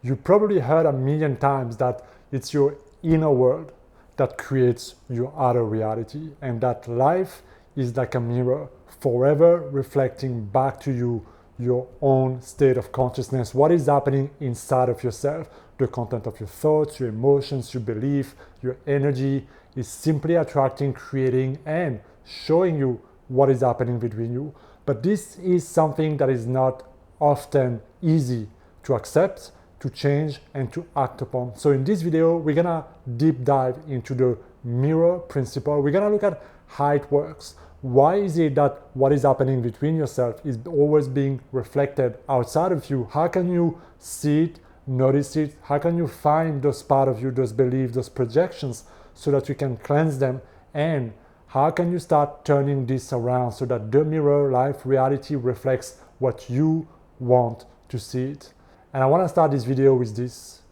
You probably heard a million times that it's your inner world that creates your outer reality, and that life is like a mirror, forever reflecting back to you your own state of consciousness, what is happening inside of yourself. The content of your thoughts, your emotions, your belief, your energy is simply attracting, creating, and showing you what is happening between you. But this is something that is not often easy to accept, to change, and to act upon. So in this video, we're gonna deep dive into the mirror principle. We're gonna look at how it works. Why is it that what is happening between yourself is always being reflected outside of you? How can you see it, notice it? How can you find those parts of you, those beliefs, those projections, so that you can cleanse them? And how can you start turning this around so that the mirror life reality reflects what you want to see it? And I want to start this video with this.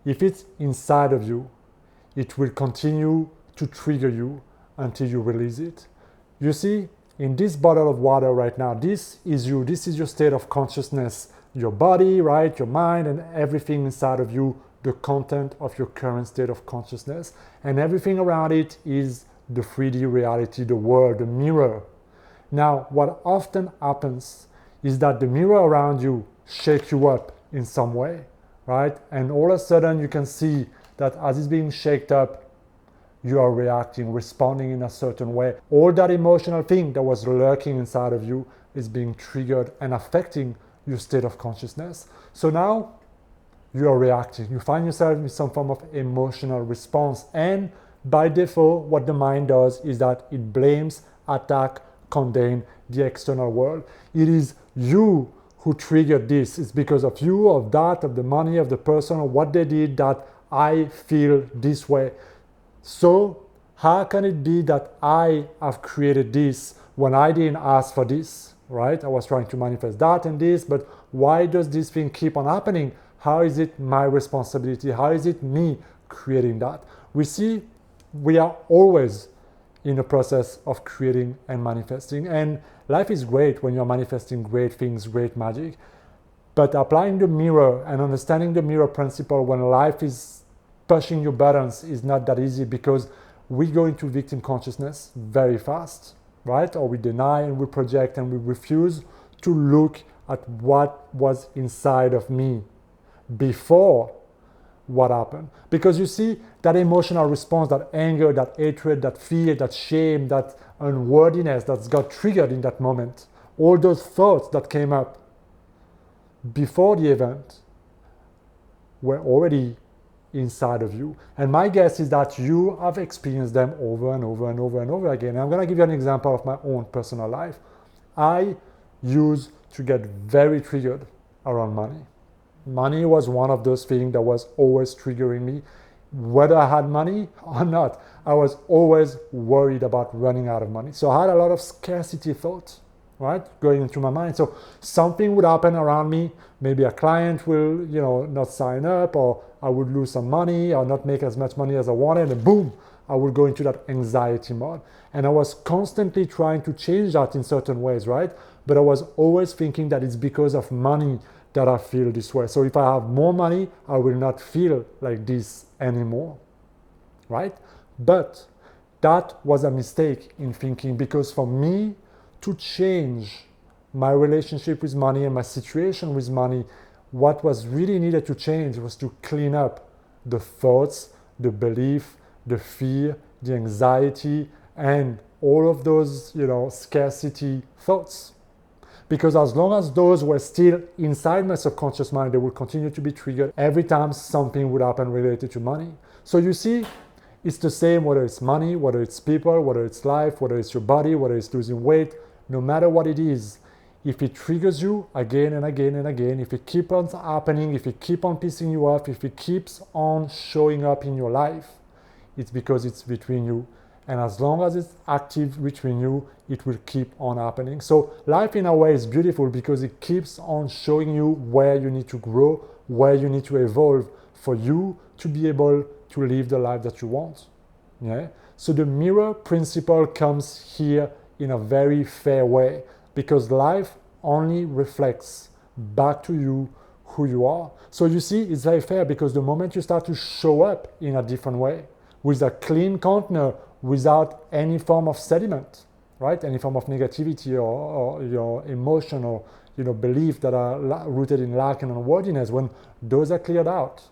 If it's inside of you, it will continue to trigger you until you release it. You see, in this bottle of water right now, this is you, this is your state of consciousness, your body, right, your mind, and everything inside of you, the content of your current state of consciousness. And everything around it is the 3D reality, the world, the mirror. Now, what often happens is that the mirror around you shakes you up in some way, right? And all of a sudden you can see that as it's being shaked up, you are reacting, responding in a certain way. All that emotional thing that was lurking inside of you is being triggered and affecting your state of consciousness. So now you are reacting. You find yourself in some form of emotional response. And by default, what the mind does is that it blames, attack, condemn the external world. It is you who triggered this. It's because of you, of that, of the money, of the person, or what they did that I feel this way. So how can it be that I have created this when I didn't ask for this, right? I was trying to manifest that and this, but why does this thing keep on happening? How is it my responsibility? How is it me creating that? We see we are always in the process of creating and manifesting, and life is great when you're manifesting great things, great magic. But applying the mirror and understanding the mirror principle when life is pushing your buttons is not that easy, because we go into victim consciousness very fast, right? Or we deny and we project and we refuse to look at what was inside of me before what happened. Because you see, that emotional response, that anger, that hatred, that fear, that shame, that unworthiness that's got triggered in that moment, all those thoughts that came up before the event were already inside of you. And my guess is that you have experienced them over and over and over and over again. And I'm going to give you an example of my own personal life. I used to get very triggered around money. Money was one of those things that was always triggering me. Whether I had money or not, I was always worried about running out of money. So I had a lot of scarcity thoughts, right, going into my mind. So something would happen around me. Maybe a client will, not sign up, or I would lose some money or not make as much money as I wanted, and boom, I would go into that anxiety mode. And I was constantly trying to change that in certain ways, right? But I was always thinking that it's because of money that I feel this way. So if I have more money, I will not feel like this anymore, right? But that was a mistake in thinking, because for me to change my relationship with money and my situation with money, what was really needed to change was to clean up the thoughts, the belief, the fear, the anxiety, and all of those, scarcity thoughts. Because as long as those were still inside my subconscious mind, they would continue to be triggered every time something would happen related to money. So you see, it's the same whether it's money, whether it's people, whether it's life, whether it's your body, whether it's losing weight, no matter what it is. If it triggers you again and again and again, if it keeps on happening, if it keeps on pissing you off, if it keeps on showing up in your life, it's because it's between you. And as long as it's active between you, it will keep on happening. So life in a way is beautiful because it keeps on showing you where you need to grow, where you need to evolve for you to be able to live the life that you want. Yeah? So the mirror principle comes here in a very fair way, because life only reflects back to you who you are. So you see, it's very fair, because the moment you start to show up in a different way, with a clean container, without any form of sediment, right? Any form of negativity or your emotion or belief that are rooted in lack and unworthiness, when those are cleared out,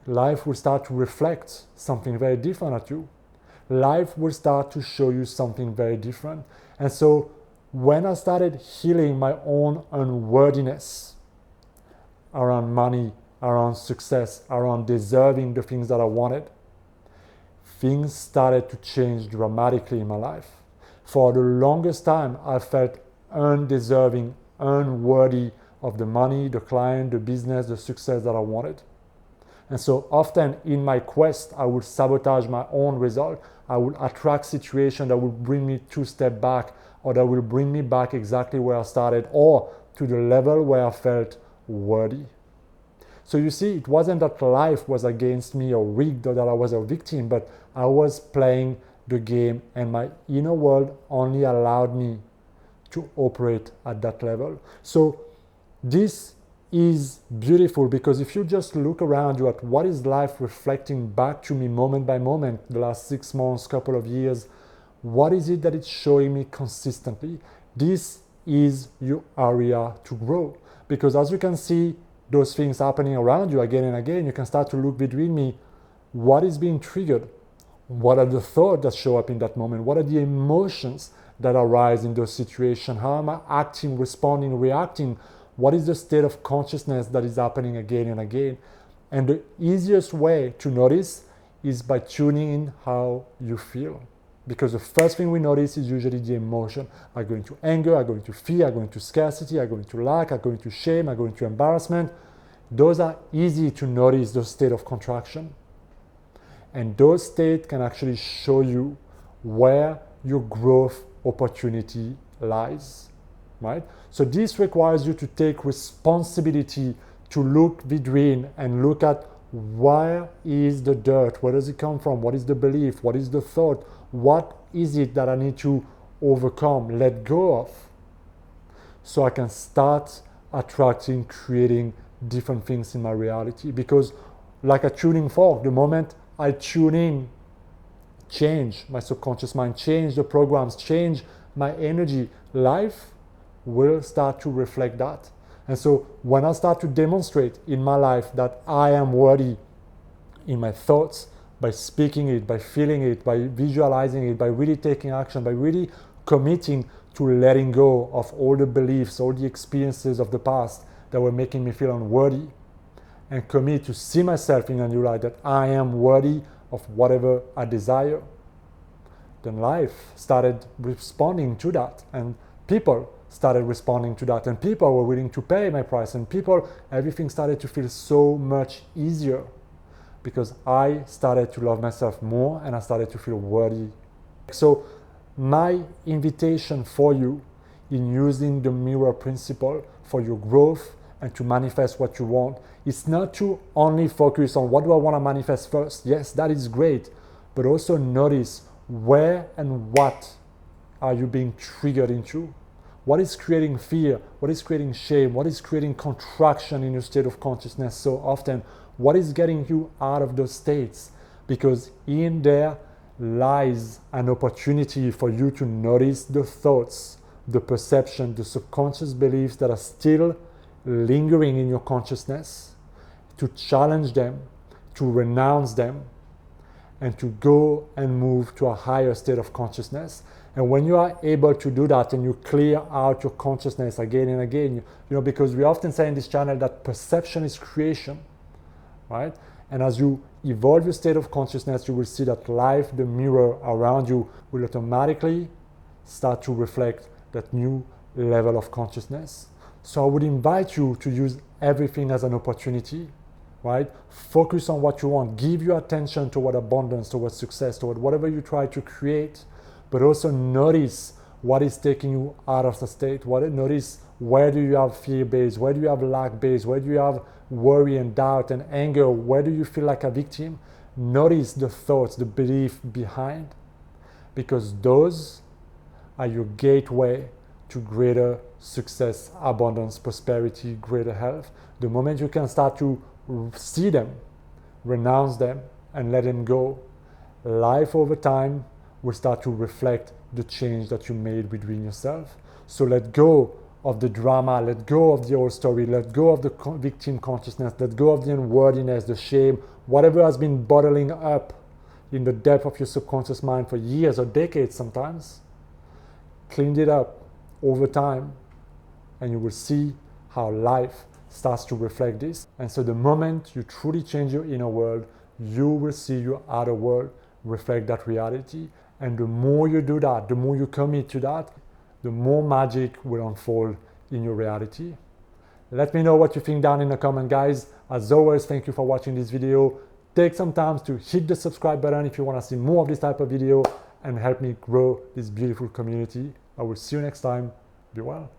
life will start to reflect something very different at you. Life will start to show you something very different. And so when I started healing my own unworthiness around money, around success, around deserving the things that I wanted, things started to change dramatically in my life. For the longest time, I felt undeserving, unworthy of the money, the client, the business, the success that I wanted. And so often in my quest, I would sabotage my own result. I would attract situations that would bring me 2 steps back, or that will bring me back exactly where I started, or to the level where I felt worthy. So you see, it wasn't that life was against me or rigged, or that I was a victim, but I was playing the game, and my inner world only allowed me to operate at that level. So this is beautiful, because if you just look around you at what is life reflecting back to me moment by moment, the last 6 months, couple of years, what is it that it's showing me consistently? This is your area to grow, because as you can see those things happening around you again and again, you can start to look between me, what is being triggered? What are the thoughts that show up in that moment? What are the emotions that arise in those situations? How am I acting, responding, reacting? What is the state of consciousness that is happening again and again? And the easiest way to notice is by tuning in how you feel. Because the first thing we notice is usually the emotion. I go into anger, I go into fear, I go into scarcity, I go into lack, I go into shame, I go into embarrassment. Those are easy to notice, those state of contraction. And those states can actually show you where your growth opportunity lies, right? So this requires you to take responsibility, to look within and look at where is the dirt, where does it come from, what is the belief, what is the thought, what is it that I need to overcome, let go of, so I can start attracting, creating different things in my reality. Because like a tuning fork, the moment I tune in, change my subconscious mind, change the programs, change my energy, life will start to reflect that. And so when I start to demonstrate in my life that I am worthy in my thoughts, by speaking it, by feeling it, by visualizing it, by really taking action, by really committing to letting go of all the beliefs, all the experiences of the past that were making me feel unworthy, and commit to see myself in a new light, that I am worthy of whatever I desire, then life started responding to that, and people started responding to that, and people were willing to pay my price, and everything started to feel so much easier, because I started to love myself more and I started to feel worthy. So my invitation for you in using the mirror principle for your growth and to manifest what you want is not to only focus on what do I want to manifest first. Yes, that is great, but also notice where and what are you being triggered into. What is creating fear? What is creating shame? What is creating contraction in your state of consciousness so often? What is getting you out of those states? Because in there lies an opportunity for you to notice the thoughts, the perception, the subconscious beliefs that are still lingering in your consciousness, to challenge them, to renounce them, and to go and move to a higher state of consciousness. And when you are able to do that and you clear out your consciousness again and again, because we often say in this channel that perception is creation, right? And as you evolve your state of consciousness, you will see that life, the mirror around you, will automatically start to reflect that new level of consciousness. So I would invite you to use everything as an opportunity, right? Focus on what you want. Give your attention toward abundance, toward success, toward whatever you try to create, but also notice what is taking you out of the state. Notice where do you have fear base, where do you have lack base, where do you have worry and doubt and anger, where do you feel like a victim? Notice the thoughts, the belief behind, because those are your gateway to greater success, abundance, prosperity, greater health. The moment you can start to see them, renounce them, and let them go, life over time will start to reflect the change that you made within yourself. So let go of the drama, let go of the old story, let go of the victim consciousness, let go of the unworthiness, the shame, whatever has been bottling up in the depth of your subconscious mind for years or decades sometimes. Clean it up over time, and you will see how life starts to reflect this. And so the moment you truly change your inner world, you will see your outer world reflect that reality. And the more you do that, the more you commit to that, the more magic will unfold in your reality. Let me know what you think down in the comment, guys. As always, thank you for watching this video. Take some time to hit the subscribe button if you want to see more of this type of video and help me grow this beautiful community. I will see you next time. Be well.